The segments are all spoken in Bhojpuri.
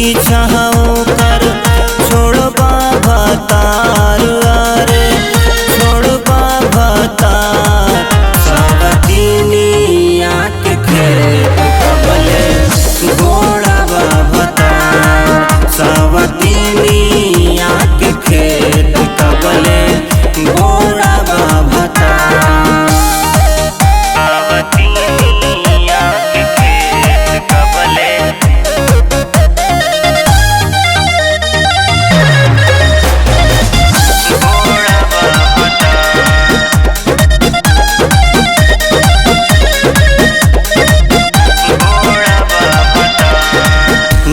पीछा कर छोड़बा भतार रे छोड़बा भतार सवतीनिया के खेत कबले गोड़बा भतार सवतीनिया के खेत कबले गोड़बा भतार सवतीनिया के खेत कबले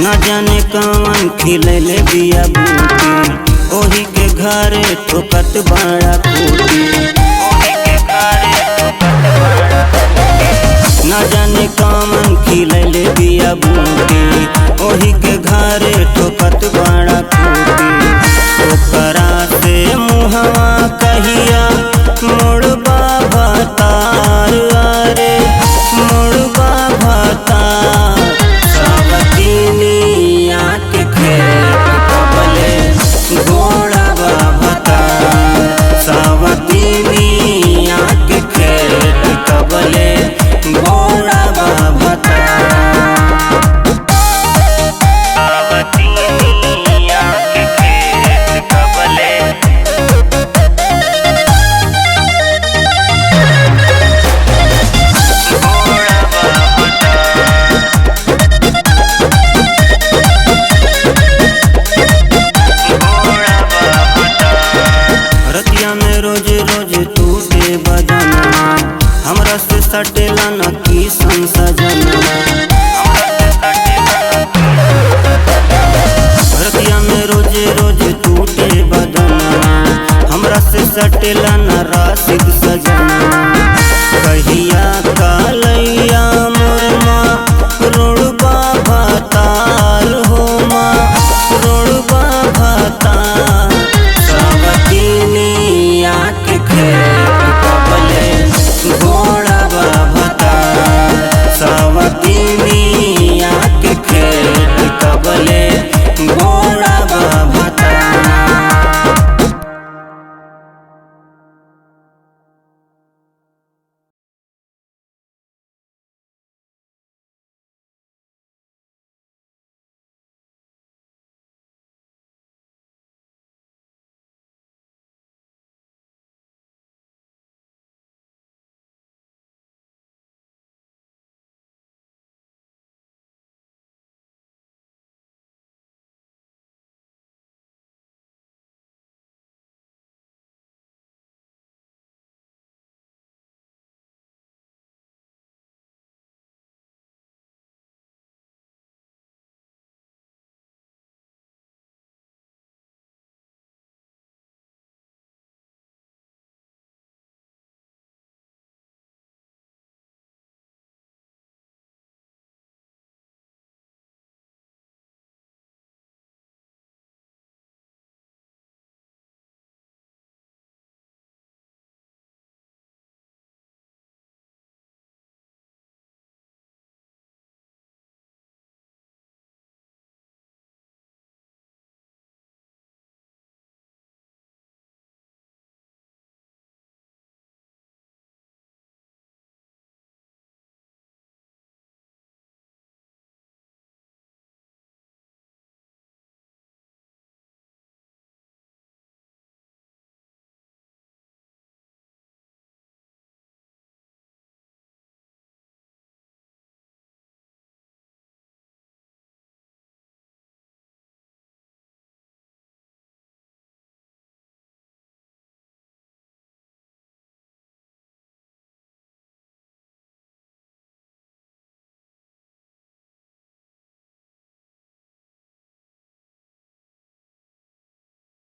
न जाने कौन खिलैले बिया बूटी ओही के घरे ठोकत बड़ा खूटी न जाने कौन खिलैले बिया बूटी ओही के घरे ठोकत बड़ा खूटी ओकरा से मुहवा कहिया मोड़बा भतार रे मोड़बा भतार सवतीनिया के खेत कबले गोड़बा भतार सवतीनिया के खेत कबले गोड़बा भतार सवतीनिया के खेत कबले रतिया में रोज रोज टूटे बजना हमरा से सटेला न की संसजना रतिया में रोज रोज टूटे बजना हमरा से सटेला